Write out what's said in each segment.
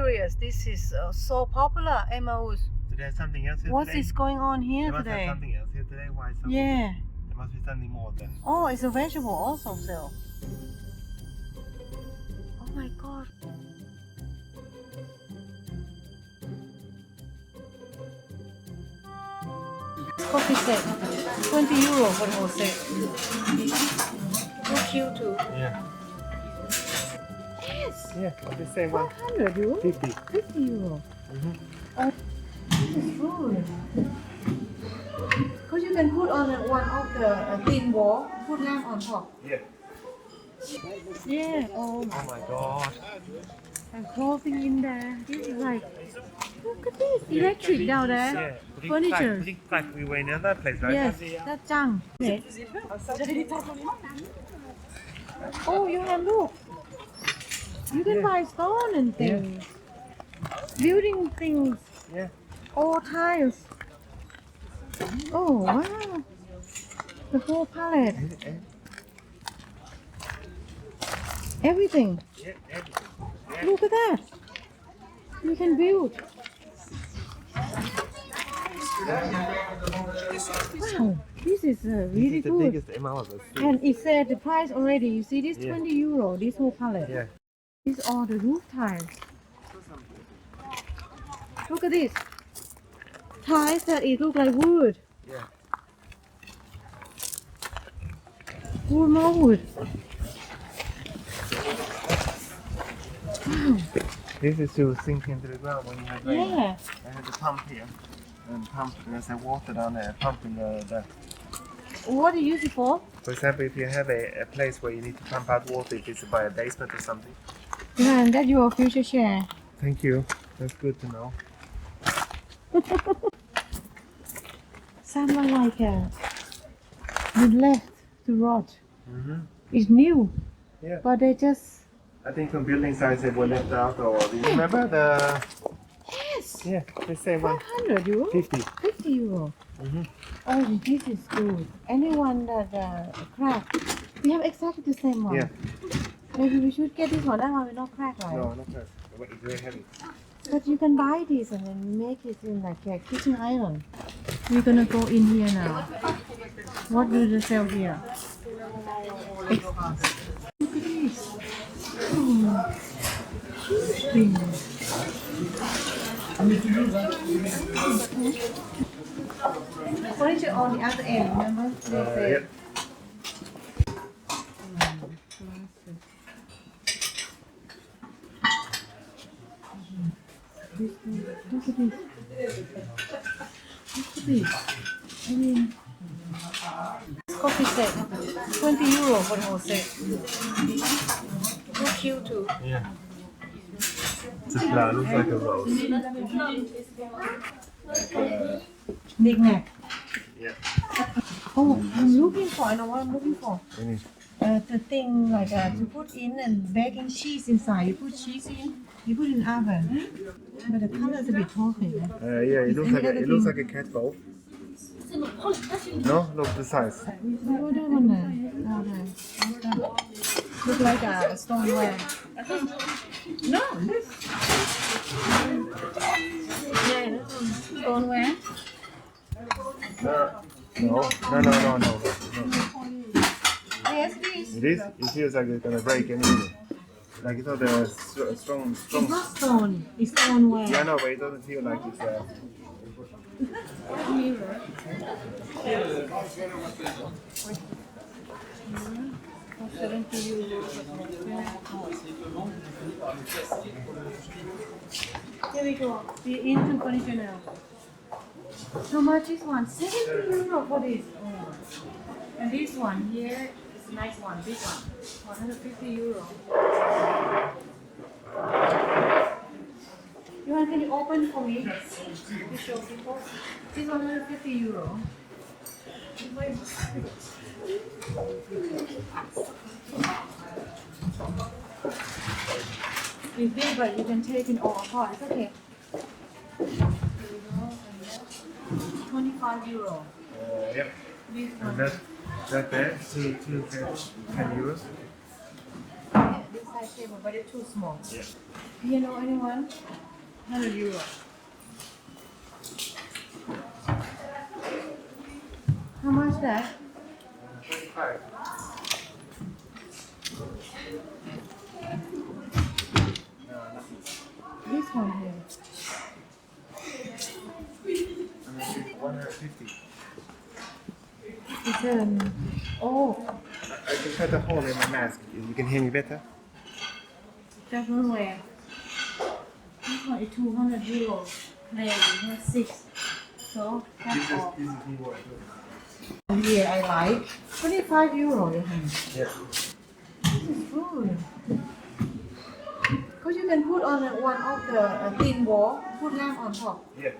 serious. This is so popular, Emmaus. So there's something else here What today? is going on here There must today? have something else here today. Why something? Yeah. There must be something more then. Oh, it's a vegetable also sale. Oh my god. Coffee set. 20 euro for the whole set. So cute too. Yeah. Yes. Yeah, the same one. 100 euro? 50. 50 euro. Mm-hmm. This is good. Because you can put on one of the thin wall, put lamp on top. Yeah. Yeah. Oh Oh my god. and clothing in there. This is like, look at this, electric down there. Yeah. Furniture. Putting like we were in another place, right? Yes, that's junk. Oh, you can look. You can buy stone and things. Building things. Yeah. All tiles. Oh, wow. The whole palette. Everything. Yeah, everything. Yeah. Look at that. You can build. Wow, this is really This is the good. biggest Emmaus I've seen. And it said the price already. You see this Yeah. 20 euro, this whole palette. Yeah. These are the roof tiles. Look at this. Tiles that it look like wood. Yeah. Wood, more wood. Wow. This is to sink into the ground when you have rain. Yeah. I had the pump here. And pump, there's a water down there, pumping the What do you use it for? For example, if you have a place where you need to pump out water, if it's by a basement or something. Yeah, and that's your future share. Thank you. That's good to know. Someone like you left to rot. Mm-hmm. It's new. Yeah. But they just I think from building sites they were left out, or do you remember the? yes. Yeah, the same one. 100 euro. 50. 50 euro. Mm-hmm. Oh, this is good. Anyone that crack, we have exactly the same one. Yeah. Maybe we should get this one. That one will not crack, right? No, not that. It's very heavy. But you can buy this and then make it in like a kitchen island. We're gonna go in here now. What do they sell here? Look at this. Oh, huge thing. Furniture on the other end, remember? They said. Yep. Look at this. Look at this. I mean, coffee set. 20 euro for the whole set. So cute too. Yeah. It's a flower, looks like a rose. Big neck. Yeah. Oh, I'm looking for, I know what I'm looking for. Any? The thing like to put in and baking cheese inside. You put cheese in, you put in oven. But the color is a bit talking. Yeah, it looks like a cat bowl. No, look the size. Oh, that one there. Look like a stoneware. No, this. Yeah, this one. Stoneware. No. Yes, it is. It is? It feels like it's gonna break anyway. Like it's not a strong. It's not stone. It's stoneware. Yeah, no, but it doesn't feel like it's Mirror. 70 euro. Here we go. We're into furniture now. How much is one? 70 euro for this. Oh. And this one here is a nice one. This one. 150 euro. Can you open for me? To show people. This 150 euro. It's big, but you can take it all apart. It's okay. 25 euro. Yep. This And one. that there, 10 euros. Yeah, this size table, but it's too small. Yeah. Piano, anyone? 100 euro. How much that? 25. This one here. 150. It's oh, I can cut a hole in my mask. You can hear me better? that's one way. This one is 200 euro. There, you have 6. So that's all. This is new one. And here I like 25 euro. You have. Yeah. This is good. Because you can put on one of the thin wall, put lamp on top. Yeah.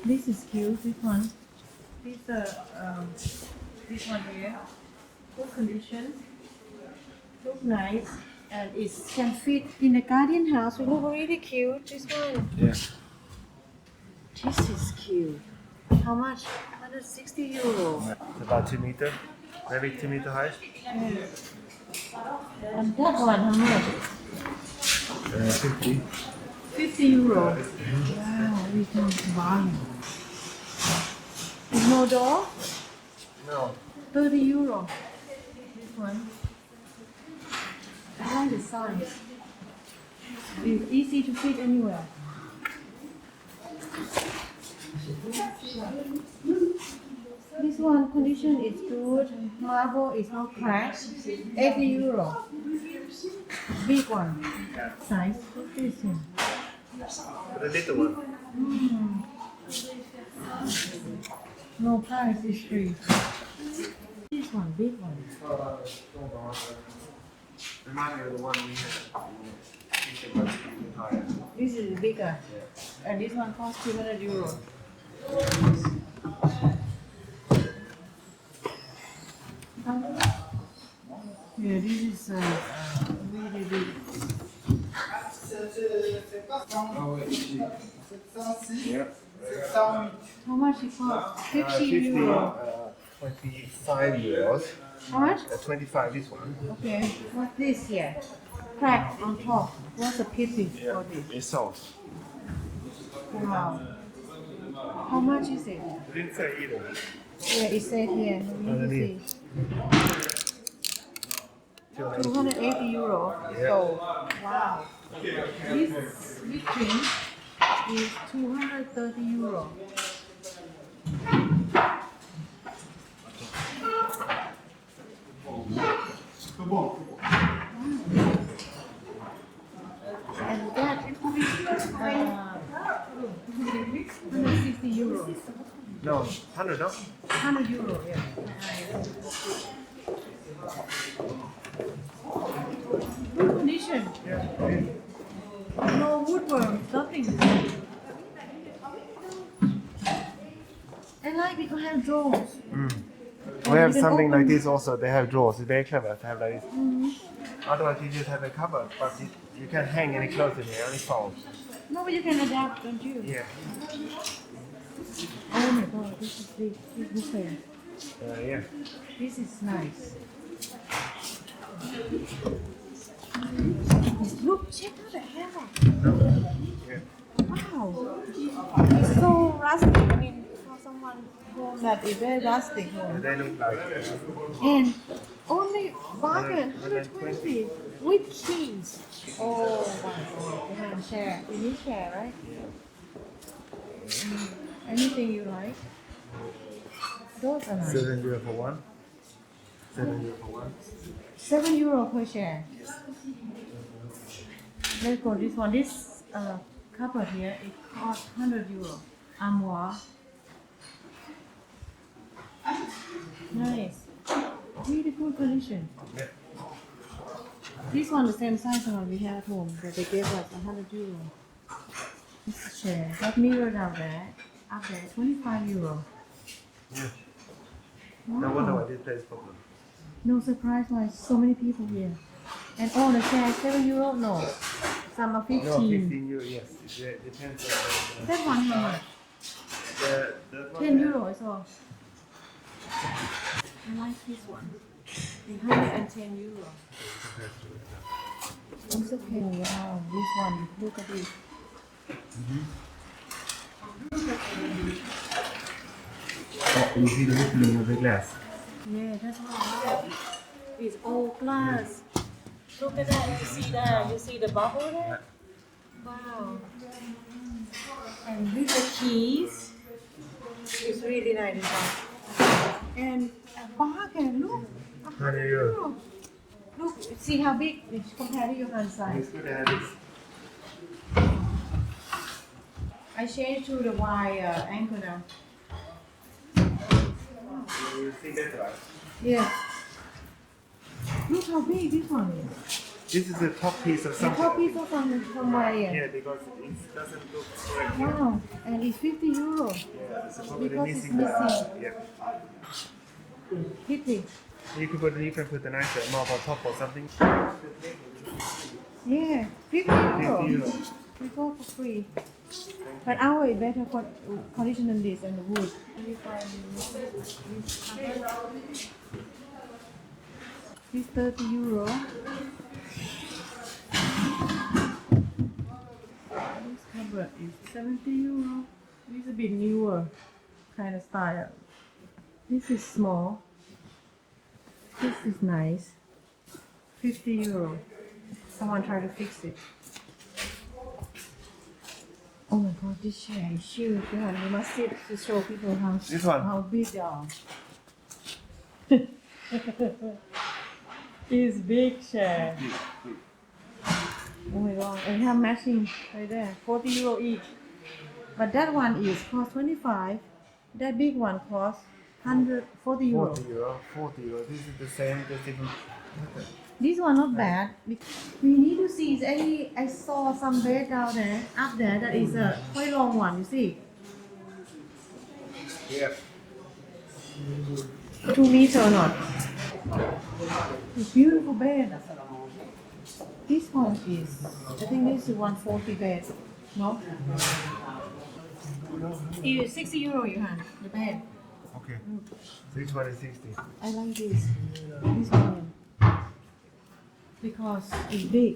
This is cute. This one. This one here. Good condition. Look nice, and it can fit in the garden house. It look really cute. This one. Yeah. This is cute. How much? 160 euro. It's about 2 meter. Maybe 2 meter high. And that one, how much? 50. 50 euro. Wow, we can buy. No door? No. 30 euro. This one. I like the size. It's easy to fit anywhere. This one condition is good. Marble is not cracked. 80 euro. Big one. Size. What is it? The little one. No price is free. This one, big one. Remind me of the one we had. This is bigger. And this one costs 200 euro. Yeah, this is really big. Yeah. How much it costs? 50 euro. 25 euros. How much? 25 this one. Okay. What's this here? Crack on top. What's the pity for this? It's soft. Wow. How much is it? Didn't say either. Yeah, it said here. We need to see. 280 euro. So, wow. This thing is 230 euro. And that is 160 euro. No, 100, no? 100 euro, yeah. Good condition. No woodworm, nothing. I like it to have drawers. We have you can something like open- this also. They have drawers. It's very clever to have like this. Otherwise, you just have a cupboard, but you can't hang any clothes in here, only folds. No, but you can adapt, don't you? Yeah. Oh my god, this is big. This way. Yeah. This is nice. Look, check out the hammer. Yeah. Wow. It's so rustic. I mean, for someone home that is very rustic home. They look like. And only bargain 120 with keys. Oh my god, you have chair. You need chair, right? Anything you like? Those are nice. 7 euro for one. 7 euro for one. 7 euro per chair. Let's go this one. This cupboard here, it costs 100 euro. Armoire. Nice. Really good condition. Yeah. This one the same size one we have at home, but they gave us 100 euro. This chair, that mirror down there, up there, 25 euro. Yeah. Wow. No wonder why this place is popular. No surprise why so many people here. And all the chairs, 7 euro? No. Some are 15. No, 15 euro, yes. It depends on That one how much? the 10 euro is all. I like this one. 110 euro. It's okay. Wow, this one, look at this. Oh, you see the opening of the glass. Yeah, that's what I like. It's all glass. Look at that. You see that? You see the bubble there? Wow. And with the keys, it's really nice. And a bargain, look. 100 euro. Look, see how big it's compared to your hand size. It's good to have this. I changed to the wide angle now. You see better, right? Yeah. Look how big this one is. This is the top piece of The something. top piece of from wire. Yeah, because it doesn't look correct. Wow, and it's 50 euro. Yeah, it's probably Because it's missing missing. Yeah. 50. You can put a nicer mark on top or something. Yeah, 50 euro. 50 euro. We go for free. But our is better condition than this and the wood. This 30 euro. This cupboard is 70 euro. This is a bit newer kind of style. This is small. This is nice. 50 euro. Someone try to fix it. Oh my god, this chair is huge. Yeah, you must sit to show people This one? how big they are. It's big chair. Oh my god, and have matching right there. 40 euro each. But that one is cost 25. That big one costs 140 euro. 40 euro. 40 euro. This is the same, just different. This one not bad. We need to see. I saw some bed down there, up there. That is a quite long one. You see, Yeah. 2 meter or not? It's beautiful bed. This one is. I think this is 140 bed. No. It's 60 euro, Johan. The bed. Okay. This one is 60. I like this. This one. Because it's big.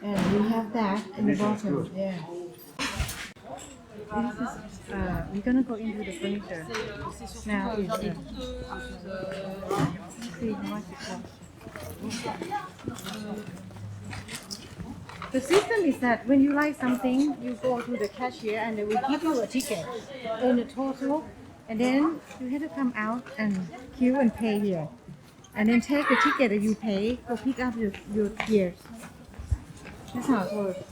And we have that in the This is bottom. good. Yeah. This is, we're gonna go into the furniture. Now it's see how much it costs. The system is that when you like something, you go to the cashier and they will give you a ticket in the total, and then you have to come out and queue and pay here. And then take the ticket that you pay, go pick up your gears. That's how it works.